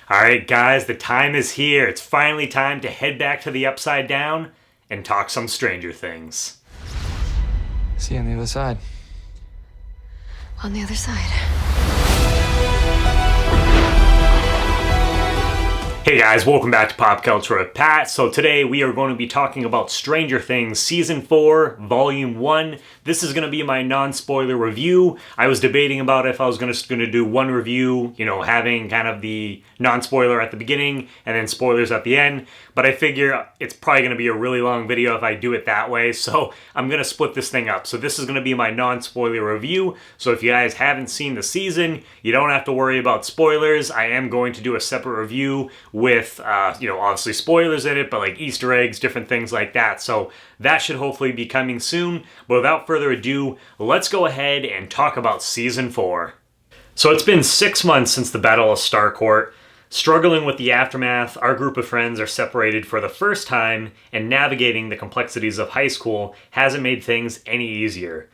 Alright guys, the time is here. It's finally time to head back to the Upside Down and talk some Stranger Things. See you on the other side. On the other side. Hey guys, welcome back to Pop Culture with Pat. So today we are going to be talking about Stranger Things Season 4, Volume 1. This is going to be my non-spoiler review. I was debating about if I was going to do one review, having kind of the non-spoiler at the beginning and then spoilers at the end. But I figure it's probably going to be a really long video if I do it that way. So I'm going to split this thing up. So this is going to be my non-spoiler review. So if you guys haven't seen the season, you don't have to worry about spoilers. I am going to do a separate review with, obviously spoilers in it, but like Easter eggs, different things like that. So that should hopefully be coming soon. But without further ado, let's go ahead and talk about Season 4. So it's been 6 months since the Battle of Starcourt. Struggling with the aftermath, our group of friends are separated for the first time, and navigating the complexities of high school hasn't made things any easier.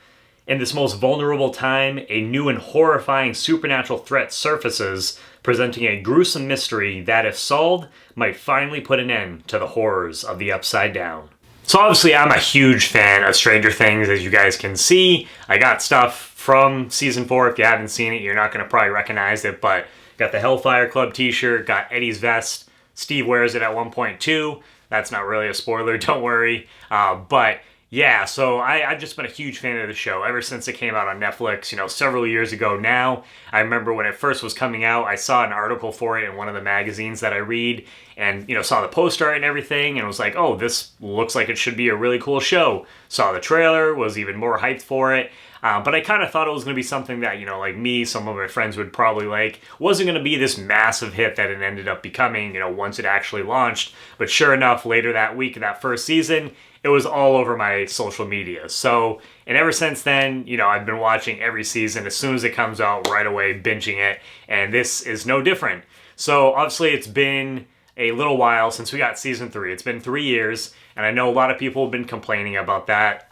In this most vulnerable time, a new and horrifying supernatural threat surfaces, presenting a gruesome mystery that, if solved, might finally put an end to the horrors of the Upside Down. So obviously I'm a huge fan of Stranger Things, as you guys can see. I got stuff from Season 4. If you haven't seen it, you're not going to probably recognize it, but got the Hellfire Club t-shirt, got Eddie's vest. Steve wears it at one point too. That's not really a spoiler, don't worry. But yeah, so I've just been a huge fan of the show ever since it came out on Netflix, several years ago now. I remember when it first was coming out, I saw an article for it in one of the magazines that I read and, saw the poster art and everything and was like, oh, this looks like it should be a really cool show. Saw the trailer, was even more hyped for it. But I kind of thought it was going to be something that, like me, some of my friends would probably like. Wasn't going to be this massive hit that it ended up becoming, once it actually launched. But sure enough, later that week, that first season, it was all over my social media. So, and ever since then, I've been watching every season. As soon as it comes out, right away, binging it. And this is no different. So, obviously, it's been a little while since we got Season 3. It's been 3 years. And I know a lot of people have been complaining about that.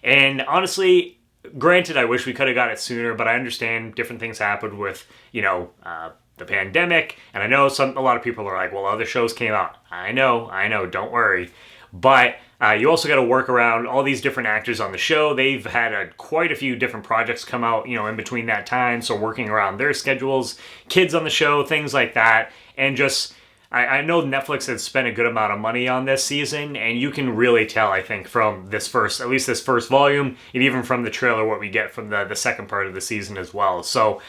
And honestly, granted, I wish we could have got it sooner, but I understand different things happened with, the pandemic. And I know a lot of people are like, well, other shows came out. I know, don't worry. But you also got to work around all these different actors on the show. They've had quite a few different projects come out, in between that time. So working around their schedules, kids on the show, things like that. And just, I know Netflix has spent a good amount of money on this season, and you can really tell, I think, from this first volume, and even from the trailer, what we get from the second part of the season as well. So,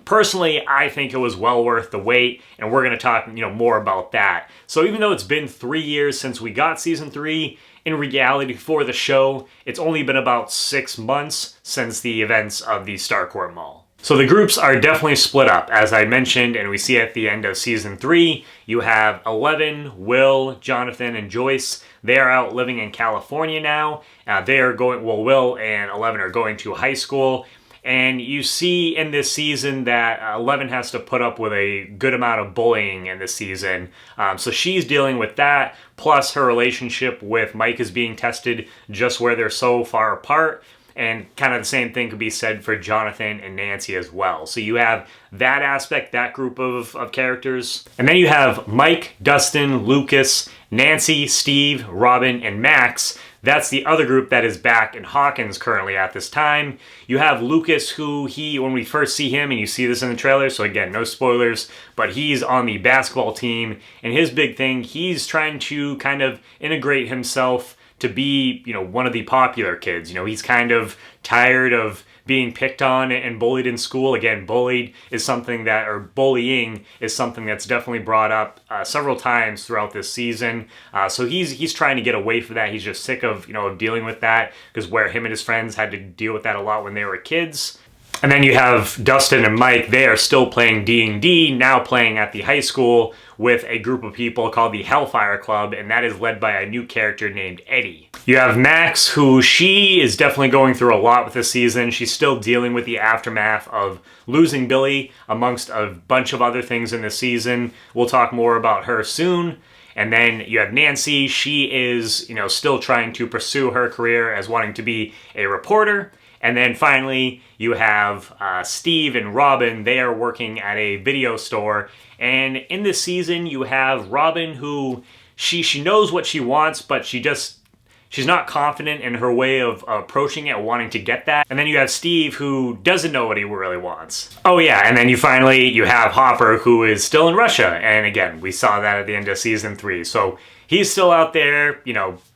personally, I think it was well worth the wait, and we're going to talk, more about that. So even though it's been 3 years since we got Season 3, in reality, for the show, it's only been about 6 months since the events of the Starcourt Mall. So the groups are definitely split up, as I mentioned, and we see at the end of Season 3, you have Eleven, Will, Jonathan, and Joyce. They are out living in California now. Will and Eleven are going to high school. And you see in this season that Eleven has to put up with a good amount of bullying in this season. So she's dealing with that, plus her relationship with Mike is being tested just where they're so far apart. And kind of the same thing could be said for Jonathan and Nancy as well. So you have that aspect, that group of characters. And then you have Mike, Dustin, Lucas, Nancy, Steve, Robin, and Max. That's the other group that is back in Hawkins currently at this time. You have Lucas, who when we first see him, and you see this in the trailer, so again, no spoilers, but he's on the basketball team. And his big thing, he's trying to kind of integrate himself to be, one of the popular kids. He's kind of tired of being picked on and bullied in school. Again, bullying is something that's definitely brought up several times throughout this season. So he's trying to get away from that. He's just sick of, of dealing with that, because where him and his friends had to deal with that a lot when they were kids. And then you have Dustin and Mike. They are still playing D&D, now playing at the high school with a group of people called the Hellfire Club, and that is led by a new character named Eddie. You have Max, who she is definitely going through a lot with this season. She's still dealing with the aftermath of losing Billy, amongst a bunch of other things in this season. We'll talk more about her soon. And then you have Nancy. She is, still trying to pursue her career as wanting to be a reporter. And then finally, you have Steve and Robin. They are working at a video store. And in this season, you have Robin who she knows what she wants, but she's not confident in her way of approaching it, wanting to get that. And then you have Steve who doesn't know what he really wants. Oh yeah, and then you have Hopper who is still in Russia. And again, we saw that at the end of season 3. So he's still out there,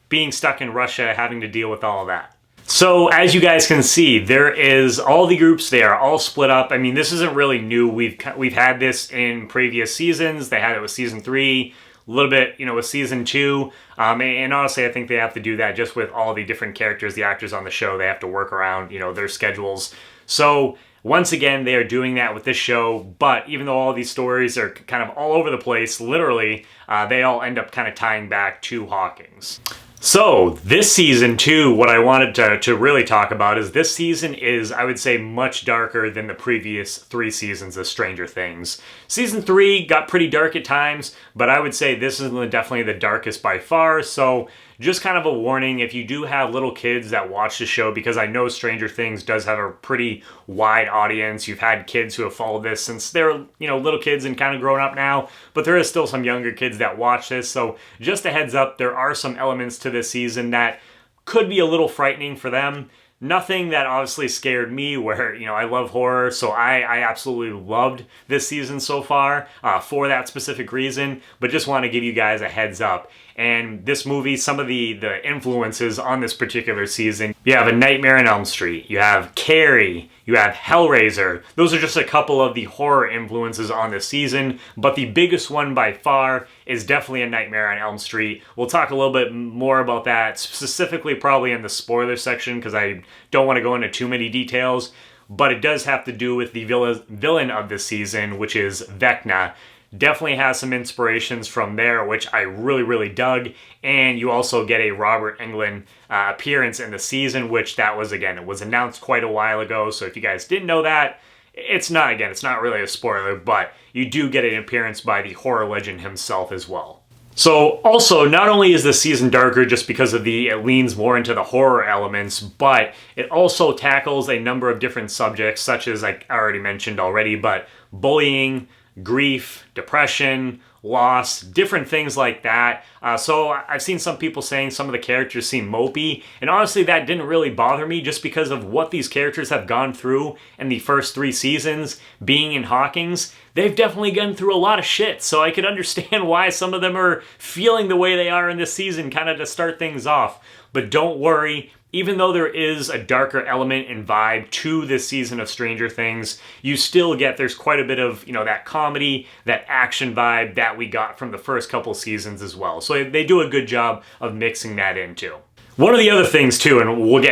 being stuck in Russia, having to deal with all of that. So as you guys can see, there is all the groups. They are all split up. I mean, this isn't really new. We've had this in previous seasons. They had it with season 3, a little bit, with season 2. And honestly, I think they have to do that just with all the different characters, the actors on the show. They have to work around, their schedules. So once again, they are doing that with this show. But even though all these stories are kind of all over the place, literally, they all end up kind of tying back to Hawkins. So, this season, too, what I wanted to really talk about is this season is, I would say, much darker than the previous 3 seasons of Stranger Things. Season 3 got pretty dark at times, but I would say this is definitely the darkest by far, so just kind of a warning if you do have little kids that watch the show, because I know Stranger Things does have a pretty wide audience. You've had kids who have followed this since they're, little kids and kind of grown up now, but there is still some younger kids that watch this, so just a heads up, there are some elements to this season that could be a little frightening for them. Nothing that obviously scared me, where, I love horror, so I absolutely loved this season so far for that specific reason, but just want to give you guys a heads up. And this movie, some of the influences on this particular season, you have A Nightmare on Elm Street, you have Carrie, you have Hellraiser. Those are just a couple of the horror influences on this season, but the biggest one by far is definitely A Nightmare on Elm Street. We'll talk a little bit more about that, specifically probably in the spoiler section, because I don't want to go into too many details, but it does have to do with the villain of this season, which is Vecna. Definitely has some inspirations from there, which I really, really dug. And you also get a Robert Englund appearance in the season, which it was announced quite a while ago. So if you guys didn't know that, it's not really a spoiler, but you do get an appearance by the horror legend himself as well. So also, not only is this season darker just because it leans more into the horror elements, but it also tackles a number of different subjects, such as I already mentioned already, but bullying, grief, depression, loss, different things like that. So I've seen some people saying some of the characters seem mopey, and honestly that didn't really bother me just because of what these characters have gone through in the first 3 seasons being in Hawkins. They've definitely gone through a lot of shit, so I could understand why some of them are feeling the way they are in this season, kind of to start things off. But don't worry, even though there is a darker element and vibe to this season of Stranger Things, you still get, there's quite a bit of, that comedy, that action vibe that we got from the first couple seasons as well. So they do a good job of mixing that in too. One of the other things too, and we'll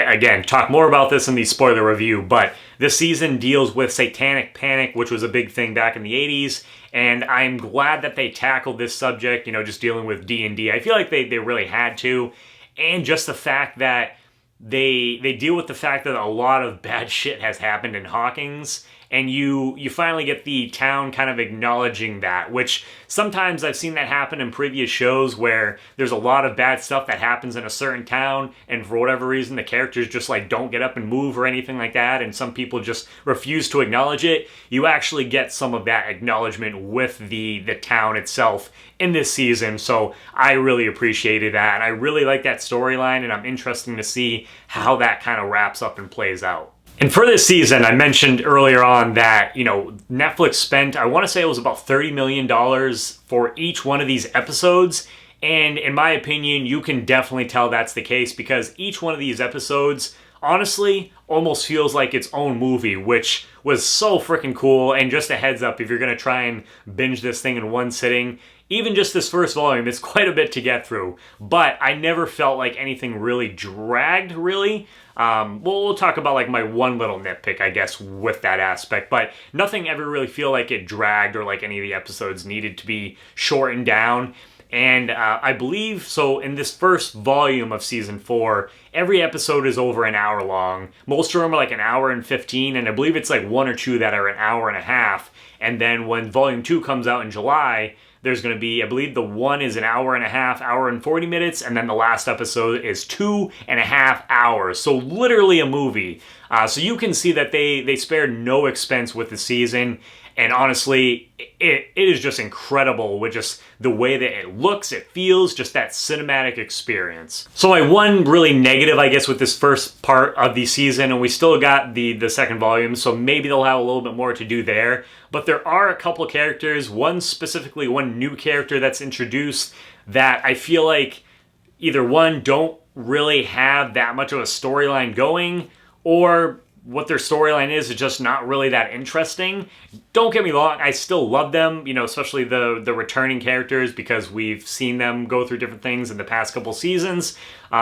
talk more about this in the spoiler review, but this season deals with satanic panic, which was a big thing back in the 80s, and I'm glad that they tackled this subject, just dealing with D&D. I feel like they really had to, and just the fact that they deal with the fact that a lot of bad shit has happened in Hawkins, and you finally get the town kind of acknowledging that, which sometimes I've seen that happen in previous shows where there's a lot of bad stuff that happens in a certain town, and for whatever reason the characters just don't get up and move or anything like that, and some people just refuse to acknowledge it. You actually get some of that acknowledgement with the town itself in this season, so I really appreciated that, and I really like that storyline, and I'm interested to see how that kind of wraps up and plays out. And for this season, I mentioned earlier on that, Netflix spent, I want to say it was about $30 million for each one of these episodes. And in my opinion, you can definitely tell that's the case, because each one of these episodes, honestly, almost feels like its own movie, which was so freaking cool. And just a heads up, if you're going to try and binge this thing in one sitting, even just this first volume, it's quite a bit to get through. But I never felt like anything really dragged, really. We'll talk about my one little nitpick, I guess, with that aspect, but nothing ever really feel like it dragged or like any of the episodes needed to be shortened down. And I believe, so in this first volume of season 4, every episode is over an hour long. Most of them are like an hour and 15, and I believe it's like 1 or 2 that are an hour and a half. And then when volume 2 comes out in July, there's going to be, I believe the one is an hour and a half, hour and 40 minutes, and then the last episode is 2.5 hours. So literally a movie. So you can see that they spared no expense with the season. And honestly, it is just incredible with just the way that it looks, it feels, just that cinematic experience. So my one really negative, I guess, with this first part of the season, and we still got the second volume, so maybe they'll have a little bit more to do there. But there are a couple of characters, one new character that's introduced that I feel like either one, don't really have that much of a storyline going, or what their storyline is just not really that interesting. Don't get me wrong, I still love them, especially the returning characters, because we've seen them go through different things in the past couple seasons.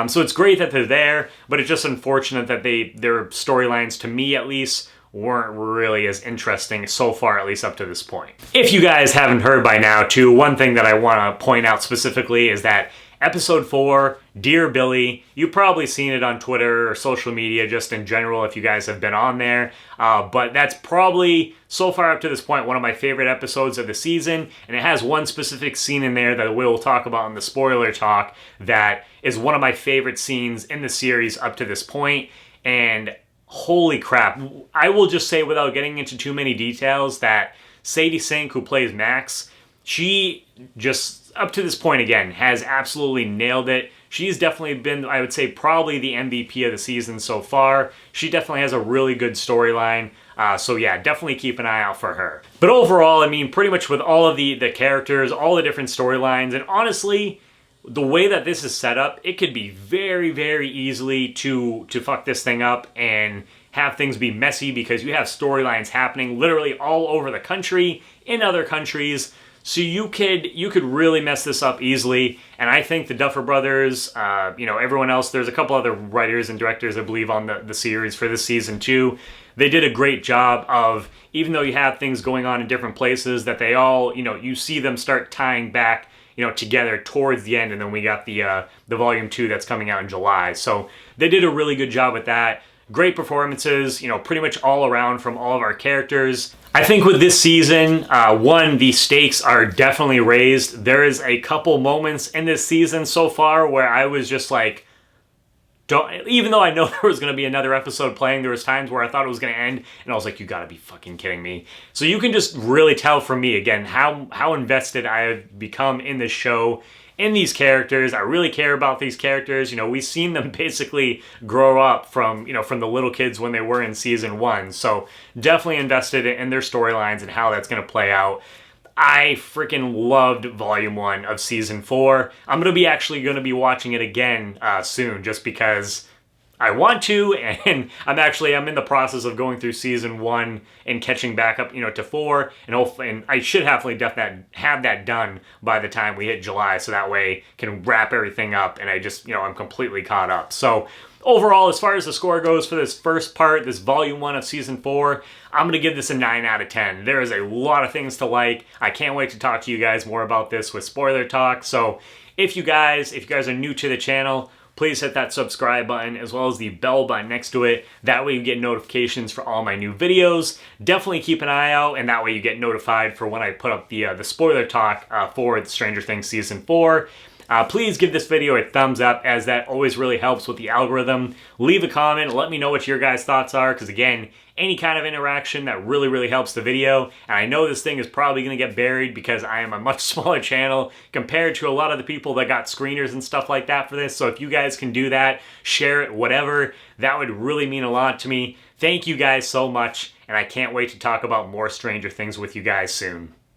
So it's great that they're there, but it's just unfortunate that their storylines, to me at least, weren't really as interesting so far, at least up to this point. If you guys haven't heard by now, too, one thing that I want to point out specifically is that Episode 4, Dear Billy, you've probably seen it on Twitter or social media just in general if you guys have been on there, but that's probably, so far up to this point, one of my favorite episodes of the season, and it has one specific scene in there that we'll talk about in the spoiler talk that is one of my favorite scenes in the series up to this point, and holy crap, I will just say without getting into too many details that Sadie Sink, who plays Max, she just, up to this point again, has absolutely nailed it. She's definitely been, I would say, probably the MVP of the season so far. She definitely has a really good storyline. So yeah, definitely keep an eye out for her. But overall, I mean, pretty much with all of the characters, all the different storylines, and honestly, the way that this is set up, it could be very, very easily to fuck this thing up and have things be messy because you have storylines happening literally all over the country, in other countries. So you could really mess this up easily, and I think the Duffer Brothers, everyone else, there's a couple other writers and directors, I believe, on the series for this season too. They did a great job of, even though you have things going on in different places, that they all, you see them start tying back, together towards the end, and then we got the volume 2 that's coming out in July. So they did a really good job with that. Great performances, pretty much all around from all of our characters. I think with this season, one, the stakes are definitely raised. There is a couple moments in this season so far where I was just like, even though I know there was going to be another episode playing, there was times where I thought it was going to end, and I was like, you gotta be fucking kidding me. So you can just really tell from me, again, how invested I have become in this show, in these characters. I really care about these characters. We've seen them basically grow up from the little kids when they were in season 1. So definitely invested in their storylines and how that's going to play out. I freaking loved volume 1 of season 4. I'm going to be watching it again soon just because I want to, and I'm in the process of going through season 1 and catching back up, to 4, and hopefully, and I should have that done by the time we hit July, so that way can wrap everything up, and I just, I'm completely caught up. So overall, as far as the score goes for this first part, this volume 1 of season 4, I'm gonna give this a 9 out of 10. There is a lot of things to like. I can't wait to talk to you guys more about this with spoiler talk. So if you guys are new to the channel, please hit that subscribe button as well as the bell button next to it. That way you get notifications for all my new videos. Definitely keep an eye out, and that way you get notified for when I put up the spoiler talk for Stranger Things Season 4. Please give this video a thumbs up, as that always really helps with the algorithm. Leave a comment, let me know what your guys' thoughts are, because again, any kind of interaction that really, really helps the video. And I know this thing is probably going to get buried because I am a much smaller channel compared to a lot of the people that got screeners and stuff like that for this. So if you guys can do that, share it, whatever, that would really mean a lot to me. Thank you guys so much, and I can't wait to talk about more Stranger Things with you guys soon.